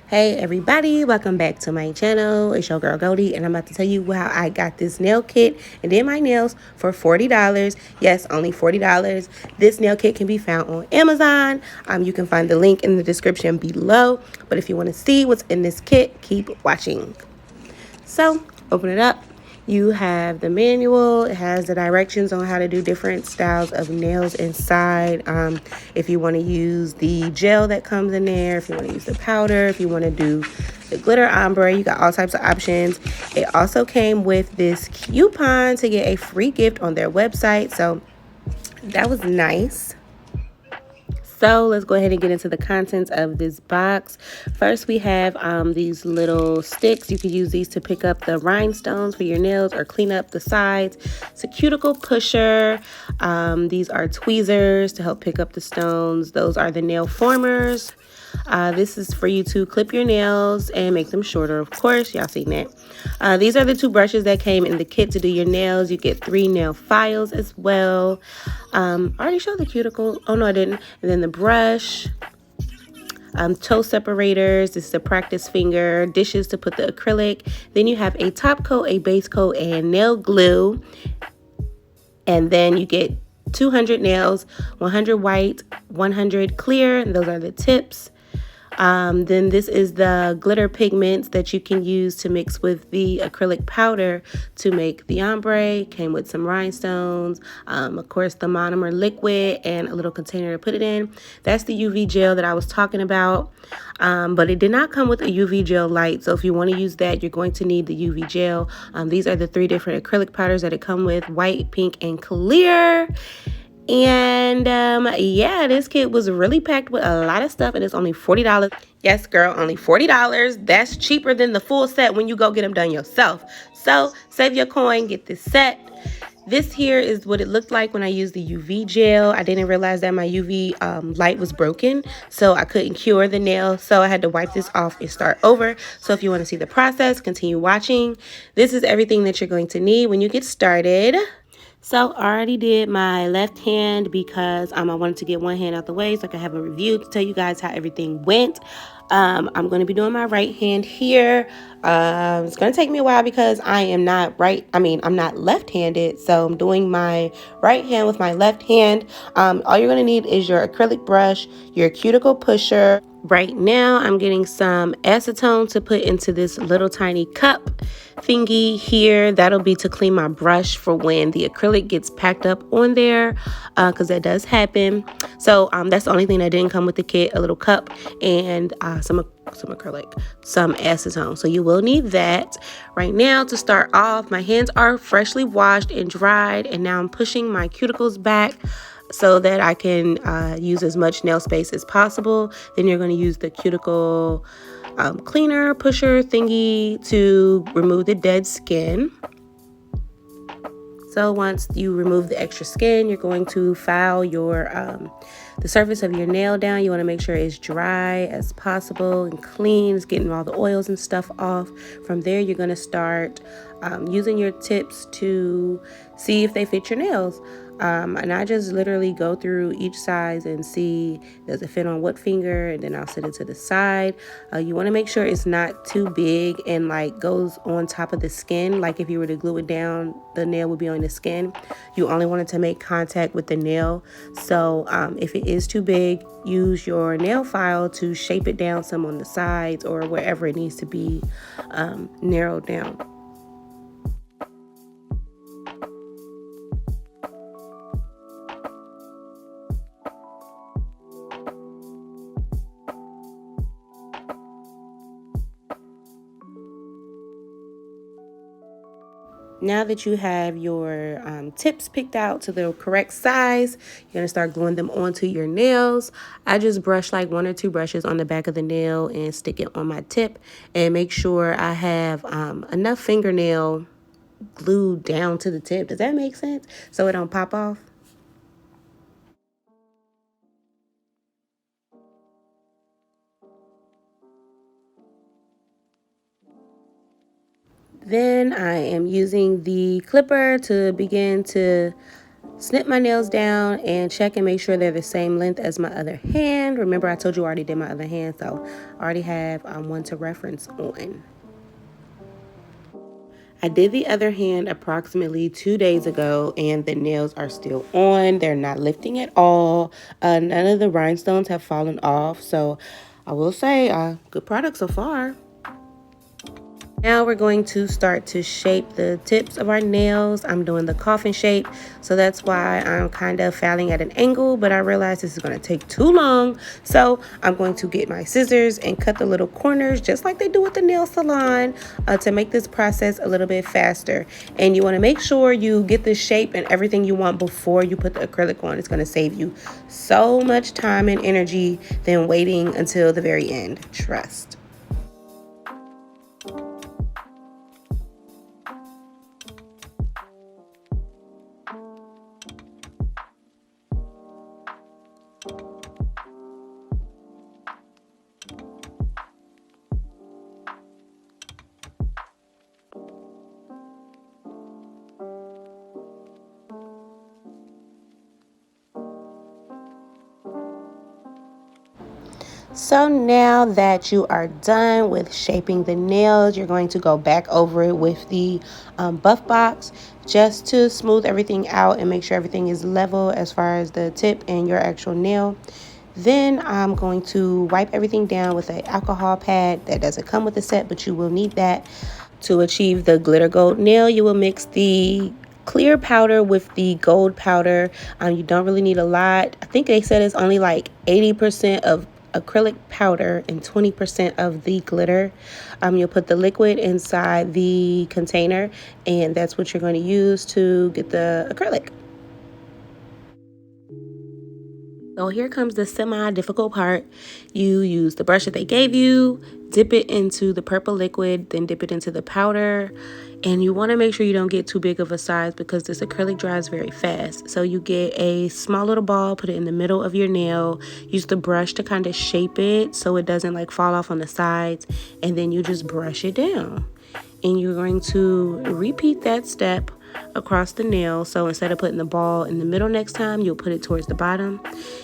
Hey everybody, welcome back to my channel. It's your girl Goldie, and I'm about to tell you how I got this nail kit and did my nails for $40. Yes, only $40. This nail kit can be found on Amazon. You can find the link in the description below. But if you want to see what's in this kit, keep watching. So, open it up. You have the manual. It has the directions on how to do different styles of nails inside. If you want to use the gel that comes in there, if you want to use the powder, if you want to do the glitter ombre, you got all types of options. It also came with this coupon to get a free gift on their website. So that was nice. So let's go ahead and get into the contents of this box. First, we have these little sticks. You can use these to pick up the rhinestones for your nails or clean up the sides. It's a cuticle pusher. These are tweezers to help pick up the stones. Those are the nail formers. This is for you to clip your nails and make them shorter, of course. Y'all seen that. These are the two brushes that came in the kit to do your nails. You get 3 nail files as well. I already showed the cuticle. Oh, no, I didn't. And then the brush. Toe separators. This is the practice finger. Dishes to put the acrylic. Then you have a top coat, a base coat, and nail glue. And then you get 200 nails, 100 white, 100 clear. And those are the tips. Then this is the glitter pigments that you can use to mix with the acrylic powder to make the ombre. Came with some rhinestones, of course the monomer liquid, and a little container to put it in. That's the UV gel that I was talking about, but it did not come with a UV gel light. So if you want to use that, you're going to need the UV gel. These are the 3 different acrylic powders that it come with: white, pink, and clear. And yeah, this kit was really packed with a lot of stuff, and it's only $40. Yes, girl, only $40. That's cheaper than the full set when you go get them done yourself. So save your coin, get this set. This here is what it looked like when I used the UV gel. I didn't realize that my UV light was broken, so I couldn't cure the nail. So I had to wipe this off and start over. So if you want to see the process, continue watching. This is everything that you're going to need when you get started. So I already did my left hand because I wanted to get one hand out the way so I could have a review to tell you guys how everything went. I'm going to be doing my right hand here. It's going to take me a while because I am not I'm not left-handed. So I'm doing my right hand with my left hand. All you're going to need is your acrylic brush, your cuticle pusher. Right now, I'm getting some acetone to put into this little tiny cup thingy here. That'll be to clean my brush for when the acrylic gets packed up on there, because that does happen. So that's the only thing that didn't come with the kit: a little cup and some acrylic, some acetone. So you will need that. Right now, to start off, my hands are freshly washed and dried, and now I'm pushing my cuticles back so that I can use as much nail space as possible. Then you're going to use the cuticle cleaner pusher thingy to remove the dead skin. So once you remove the extra skin, you're going to file your the surface of your nail down. You want to make sure it's dry as possible and clean. It's getting all the oils and stuff off. From there, you're going to start using your tips to see if they fit your nails. And I just literally go through each size and see, does it fit on what finger, and then I'll set it to the side. You want to make sure it's not too big and like goes on top of the skin. Like if you were to glue it down, the nail would be on the skin. You only want it to make contact with the nail. So if it is too big, use your nail file to shape it down some on the sides or wherever it needs to be narrowed down. Now that you have your tips picked out to the correct size, you're going to start gluing them onto your nails. I just brush like 1 or 2 brushes on the back of the nail and stick it on my tip, and make sure I have enough fingernail glued down to the tip. Does that make sense? So it don't pop off. Then I am using the clipper to begin to Snip my nails down and check and make sure they're the same length as my other hand. Remember, I told you I already did my other hand, so I already have one to reference on. I did the other hand approximately 2 days ago, and the nails are still on. They're not lifting at all. None of the rhinestones have fallen off, so I will say good product so far. Now we're going to start to shape the tips of our nails. I'm doing the coffin shape, so that's why I'm kind of filing at an angle, but I realize this is going to take too long. So I'm going to get my scissors and cut the little corners just like they do at the nail salon to make this process a little bit faster. And you want to make sure you get the shape and everything you want before you put the acrylic on. It's going to save you so much time and energy than waiting until the very end. Trust. So now that you are done with shaping the nails, you're going to go back over it with the buff box just to smooth everything out and make sure everything is level as far as the tip and your actual nail. Then I'm going to wipe everything down with an alcohol pad. That doesn't come with the set, but you will need that. To achieve the glitter gold nail, you will mix the clear powder with the gold powder. You don't really need a lot. I think they said it's only like 80% of acrylic powder and 20% of the glitter. You'll put the liquid inside the container, and that's what you're going to use to get the acrylic. So here comes the semi-difficult part. You use the brush that they gave you, dip it into the purple liquid, then dip it into the powder. And you want to make sure you don't get too big of a size because this acrylic dries very fast. So you get a small little ball, put it in the middle of your nail, use the brush to kind of shape it so it doesn't like fall off on the sides, and then you just brush it down. And you're going to repeat that step across the nail. So instead of putting the ball in the middle next time, you'll put it towards the bottom.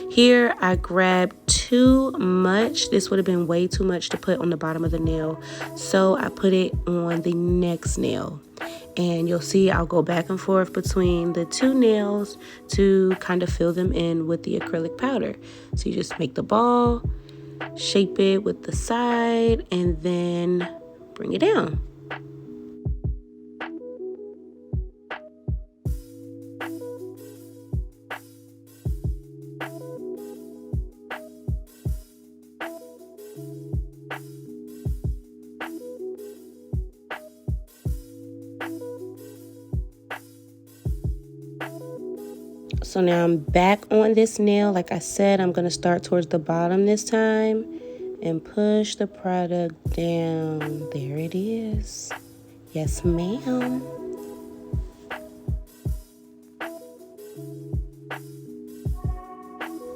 Here I grabbed too much. This would have been way too much to put on the bottom of the nail, so I put it on the next nail. And you'll see I'll go back and forth between the two nails to kind of fill them in with the acrylic powder. So you just make the ball, shape it with the side, and then bring it down. So now I'm back on this nail. Like I said, I'm going to start towards the bottom this time and push the product down. There it is. Yes, ma'am.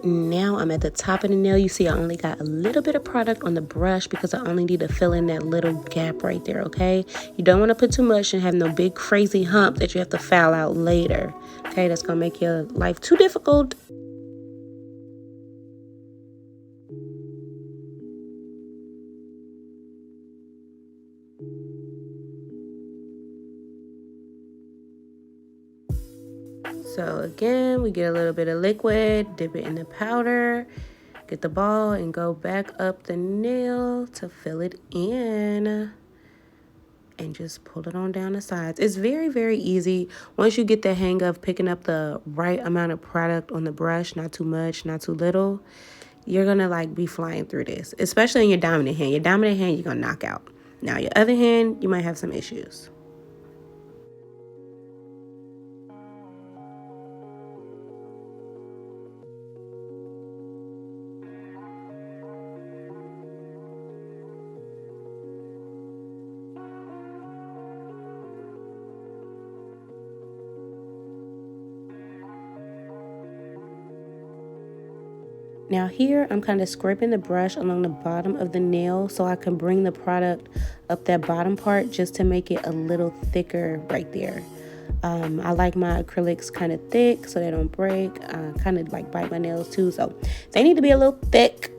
Now I'm at the top of the nail. You see I only got a little bit of product on the brush because I only need to fill in that little gap right there, okay? You don't want to put too much and have no big crazy hump that you have to file out later, okay? That's going to make your life too difficult. So again, we get a little bit of liquid, dip it in the powder, get the ball and go back up the nail to fill it in and just pull it on down the sides. It's very, very easy. Once you get the hang of picking up the right amount of product on the brush, not too much, not too little, you're gonna like be flying through this, especially in your dominant hand. Your dominant hand, you're gonna knock out. Now your other hand, you might have some issues. Now here, I'm kind of scraping the brush along the bottom of the nail so I can bring the product up that bottom part just to make it a little thicker right there. I like my acrylics kind of thick so they don't break. I kind of like bite my nails too, so they need to be a little thick.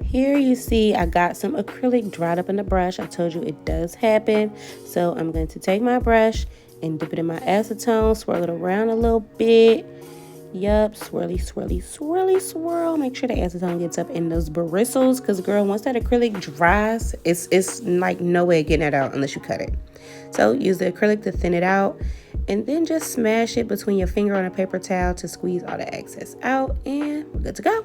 Here you see I got some acrylic dried up in the brush. I told you it does happen. So I'm going to take my brush and dip it in my acetone, swirl it around a little bit. Yup, swirly, swirly, swirly, swirl. Make sure the acetone gets up in those bristles, because girl, once that acrylic dries, it's like no way of getting it out unless you cut it. So use the acrylic to thin it out, and then just smash it between your finger on a paper towel to squeeze all the excess out, and we're good to go.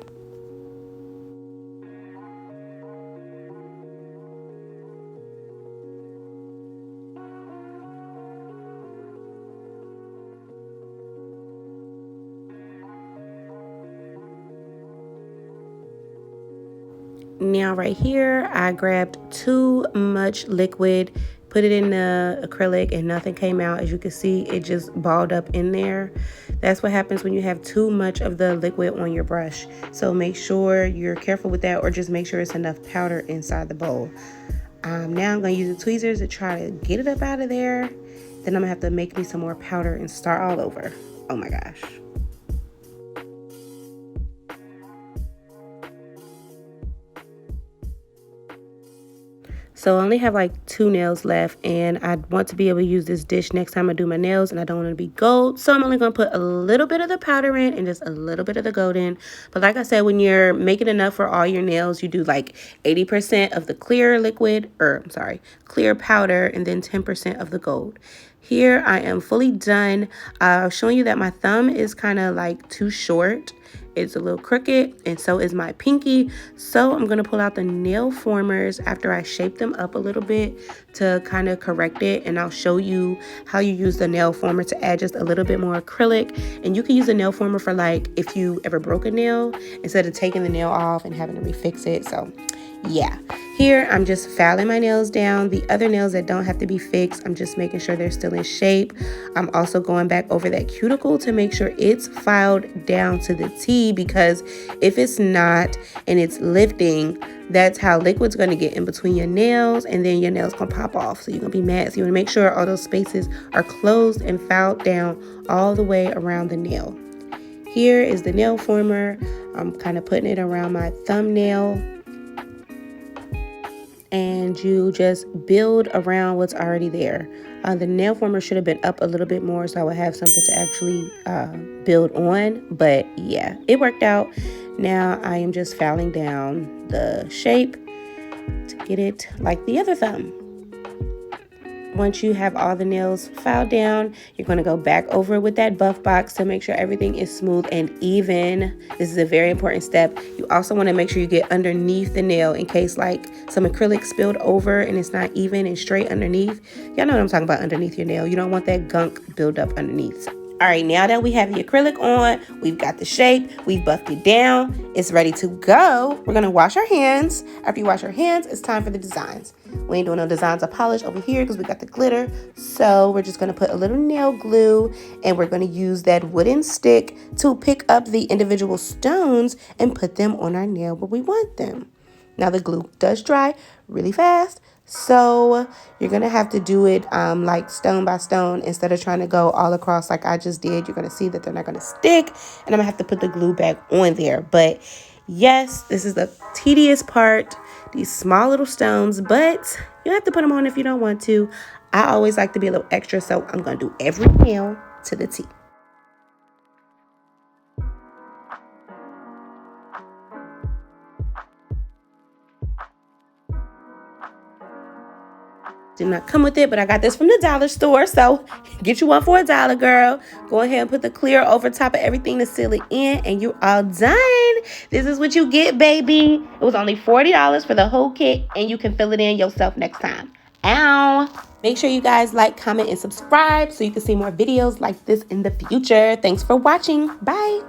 Now right here, I grabbed too much liquid, put it in the acrylic, and nothing came out. As you can see, it just balled up in there. That's what happens when you have too much of the liquid on your brush. So make sure you're careful with that, or just make sure it's enough powder inside the bowl. Now I'm going to use the tweezers to try to get it up out of there. Then I'm going to have to make me some more powder and start all over. Oh my gosh. So I only have like 2 nails left, and I want to be able to use this dish next time I do my nails, and I don't want it to be gold. So I'm only going to put a little bit of the powder in and just a little bit of the gold in. But like I said, when you're making enough for all your nails, you do like 80% of the clear liquid, or I'm sorry, clear powder, and then 10% of the gold. Here I am fully done. Showing you that my thumb is kind of like too short. It's a little crooked, and so is my pinky. So I'm going to pull out the nail formers after I shape them up a little bit to kind of correct it. And I'll show you how you use the nail former to add just a little bit more acrylic. And you can use a nail former for like if you ever broke a nail instead of taking the nail off and having to refix it. So yeah, here I'm just filing my nails down. The other nails that don't have to be fixed, I'm just making sure they're still in shape. I'm also going back over that cuticle to make sure it's filed down to the T, because if it's not and it's lifting, that's how liquid's going to get in between your nails, and then your nails gonna pop off. So you're gonna be mad. So you want to make sure all those spaces are closed and filed down all the way around the nail. Here is the nail former. I'm kind of putting it around my thumbnail, and you just build around what's already there. The nail former should have been up a little bit more, so I would have something to actually build on. But yeah, it worked out. Now I am just filing down the shape to get it like the other thumb. Once you have all the nails filed down, you're going to go back over it with that buff box to make sure everything is smooth and even. This is a very important step. You also want to make sure you get underneath the nail in case like some acrylic spilled over and it's not even and straight underneath. Y'all know what I'm talking about, underneath your nail. You don't want that gunk build up underneath. All right, now that we have the acrylic on, we've got the shape, we've buffed it down, it's ready to go. We're gonna wash our hands. After you wash your hands, it's time for the designs. We ain't doing no designs or polish over here because we got the glitter. So we're just gonna put a little nail glue, and we're gonna use that wooden stick to pick up the individual stones and put them on our nail where we want them. Now the glue does dry really fast, so you're going to have to do it like stone by stone instead of trying to go all across like I just did. You're going to see that they're not going to stick, and I'm going to have to put the glue back on there. But yes, this is the tedious part, these small little stones, but you have to put them on if you don't want to. I always like to be a little extra, so I'm going to do every nail to the T. Did not come with it, but I got this from the dollar store, so get you one for $1, girl. Go ahead and put the clear over top of everything to seal it in, and you're all done. This is what you get, baby. It was only $40 for the whole kit, and you can fill it in yourself next time. Ow. Make sure you guys like, comment, and subscribe so you can see more videos like this in the future. Thanks for watching. Bye.